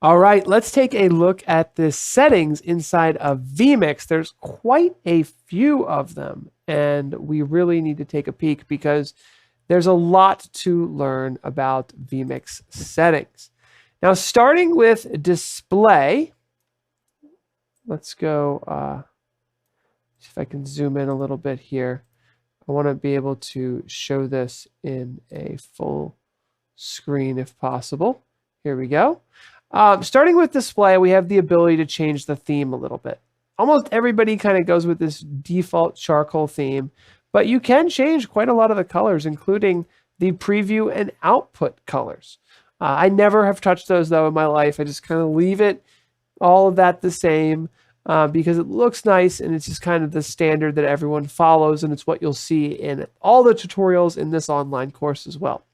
All right, let's take a look at the settings inside of vMix. There's quite a few of them, and we really need to take a peek because there's a lot to learn about vMix settings. Now, starting with display, let's go, see if I can zoom in a little bit here. I want to be able to show this in a full screen if possible. Here we go. Starting with display, we have the ability to change the theme a little bit. Almost everybody kind of goes with this default charcoal theme, but you can change quite a lot of the colors, including the preview and output colors. I never have touched those though in my life. I just kind of leave it, all of that the same, because it looks nice and it's just kind of the standard that everyone follows, and it's what you'll see in all the tutorials in this online course as well.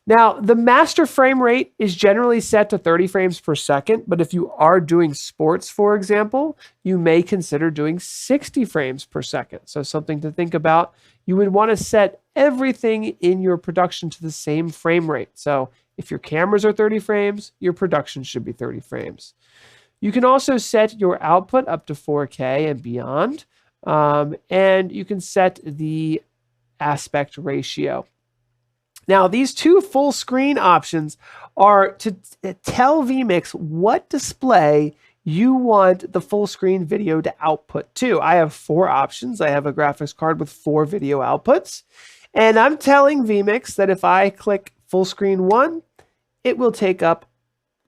Now, the master frame rate is generally set to 30 frames per second, but if you are doing sports, for example, you may consider doing 60 frames per second. So something to think about. You would want to set everything in your production to the same frame rate. So if your cameras are 30 frames, your production should be 30 frames. You can also set your output up to 4K and beyond, and you can set the aspect ratio. Now, these two full screen options are to tell vMix what display you want the full screen video to output to. I have 4 options. I have a graphics card with 4 video outputs. And I'm telling vMix that if I click full screen 1, it will take up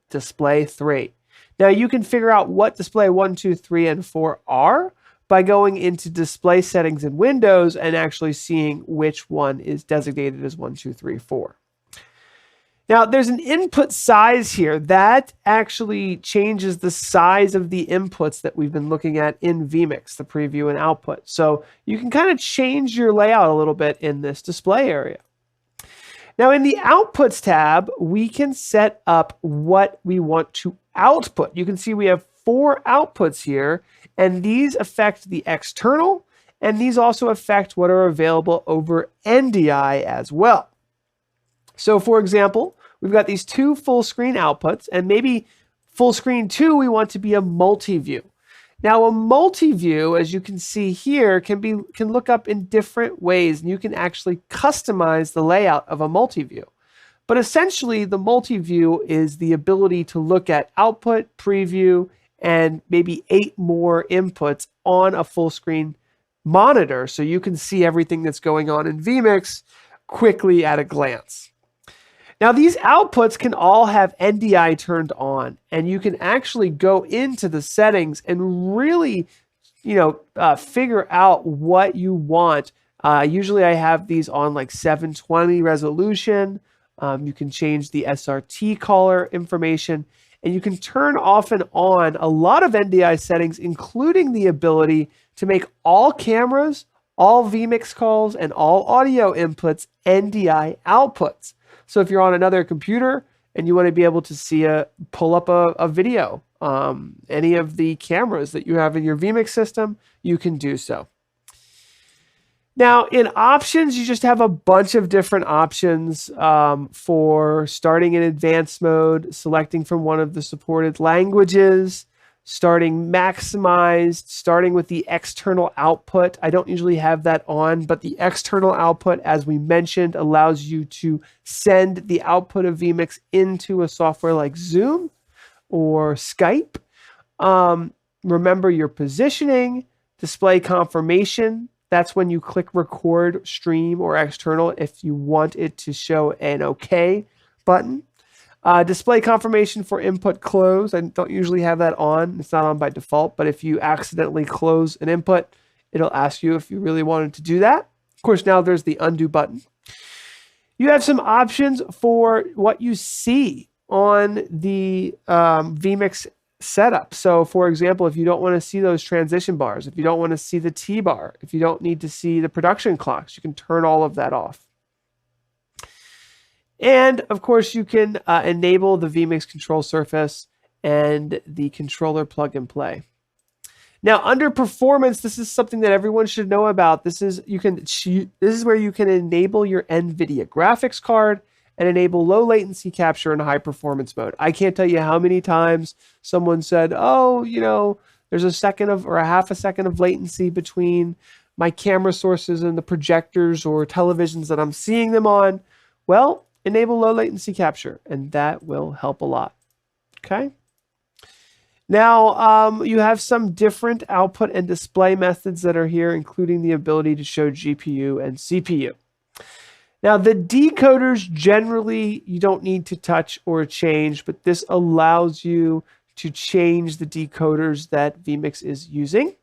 display 3. Now, you can figure out what display 1, 2, 3, and 4 are by going into display settings in Windows and actually seeing which one is designated as 1, 2, 3, 4. Now, there's an input size here that actually changes the size of the inputs that we've been looking at in vMix, the preview and output. So you can kind of change your layout a little bit in this display area. Now, in the Outputs tab, we can set up what we want to output. You can see we have 4 outputs here, and these affect the external, and these also affect what are available over NDI as well. So, for example, we've got these 2 full screen outputs, and maybe full screen 2 we want to be a multi-view. Now, a multi-view, as you can see here, can look up in different ways, and you can actually customize the layout of a multi-view. But essentially, the multi-view is the ability to look at output, preview, and maybe 8 more inputs on a full screen monitor, so you can see everything that's going on in vMix quickly at a glance. Now, these outputs can all have NDI turned on, and you can actually go into the settings and really, figure out what you want. Usually I have these on like 720 resolution. You can change the SRT color information, and you can turn off and on a lot of NDI settings, including the ability to make all cameras, all vMix calls, and all audio inputs NDI outputs. So if you're on another computer and you want to be able to pull up a video, any of the cameras that you have in your vMix system, you can do so. Now, in options, you just have a bunch of different options for starting in advanced mode, selecting from one of the supported languages, starting maximized, starting with the external output. I don't usually have that on, but the external output, as we mentioned, allows you to send the output of vMix into a software like Zoom or Skype. Remember your positioning, display confirmation. That's when you click record, stream, or external if you want it to show an OK button. Display confirmation for input close. I don't usually have that on. It's not on by default, but if you accidentally close an input, it'll ask you if you really wanted to do that. Of course, now there's the undo button. You have some options for what you see on the vMix setup. So for example, if you don't want to see those transition bars, if you don't want to see the T-bar, if you don't need to see the production clocks, you can turn all of that off. And of course, you can enable the vMix control surface and the controller plug and play. Now, under performance, this is something that everyone should know about. This is where you can enable your NVIDIA graphics card and enable low latency capture in high performance mode. I can't tell you how many times someone said, oh, there's a second or a half a second of latency between my camera sources and the projectors or televisions that I'm seeing them on. Well, enable low latency capture, and that will help a lot. Okay. Now, you have some different output and display methods that are here, including the ability to show GPU and CPU. Now, the decoders generally you don't need to touch or change, but this allows you to change the decoders that vMix is using.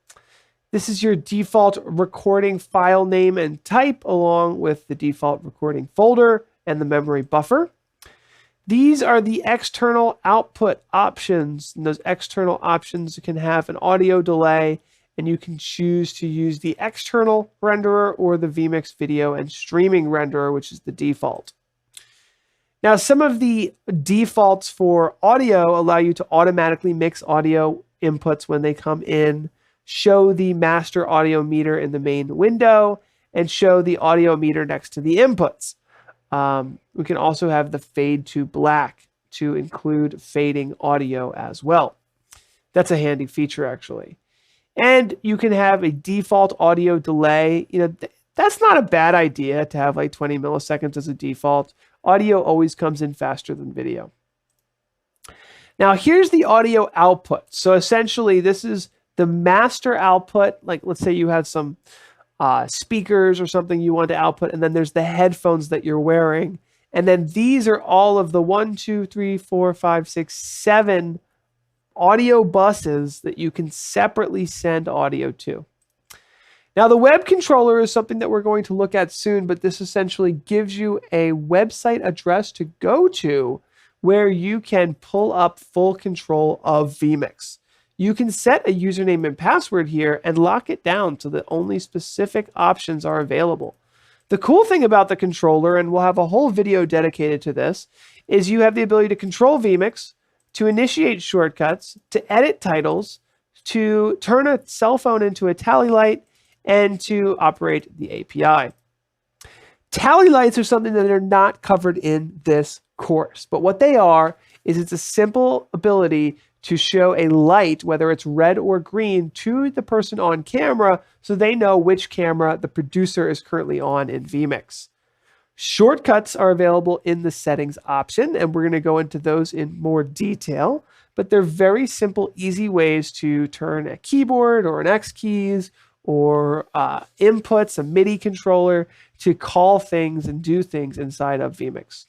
This is your default recording file name and type, along with the default recording folder and the memory buffer. These are the external output options. And those external options can have an audio delay, and you can choose to use the external renderer or the vMix video and streaming renderer, which is the default. Now, some of the defaults for audio allow you to automatically mix audio inputs when they come in, show the master audio meter in the main window, and show the audio meter next to the inputs. We can also have the fade to black to include fading audio as well. That's a handy feature, actually. And you can have a default audio delay. That's not a bad idea to have like 20 milliseconds as a default. Audio always comes in faster than video. Now, here's the audio output. So essentially, this is the master output. Like, let's say you have some speakers or something you want to output, and then there's the headphones that you're wearing. And then these are all of the 1, 2, 3, 4, 5, 6, 7 audio buses that you can separately send audio to. Now, the web controller is something that we're going to look at soon, but this essentially gives you a website address to go to where you can pull up full control of vMix. You can set a username and password here and lock it down so that only specific options are available. The cool thing about the controller, and we'll have a whole video dedicated to this, is you have the ability to control vMix, to initiate shortcuts, to edit titles, to turn a cell phone into a tally light, and to operate the API. Tally lights are something that are not covered in this course, but what they are is it's a simple ability to show a light, whether it's red or green, to the person on camera so they know which camera the producer is currently on in vMix. Shortcuts are available in the settings option, and we're going to go into those in more detail, but they're very simple, easy ways to turn a keyboard or an X keys or inputs, a MIDI controller, to call things and do things inside of vMix.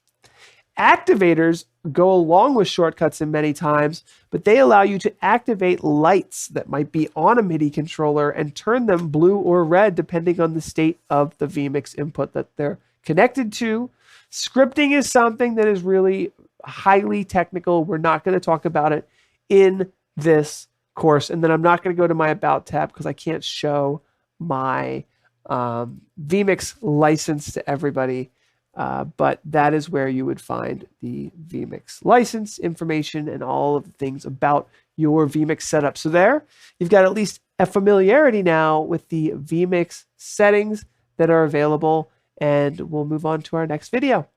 Activators go along with shortcuts in many times, but they allow you to activate lights that might be on a MIDI controller and turn them blue or red depending on the state of the vMix input that they're connected to. Scripting is something that is really highly technical. We're not going to talk about it in this course. And then I'm not going to go to my About tab because I can't show my vMix license to everybody. But that is where you would find the vMix license information and all of the things about your vMix setup. So there, you've got at least a familiarity now with the vMix settings that are available, and we'll move on to our next video.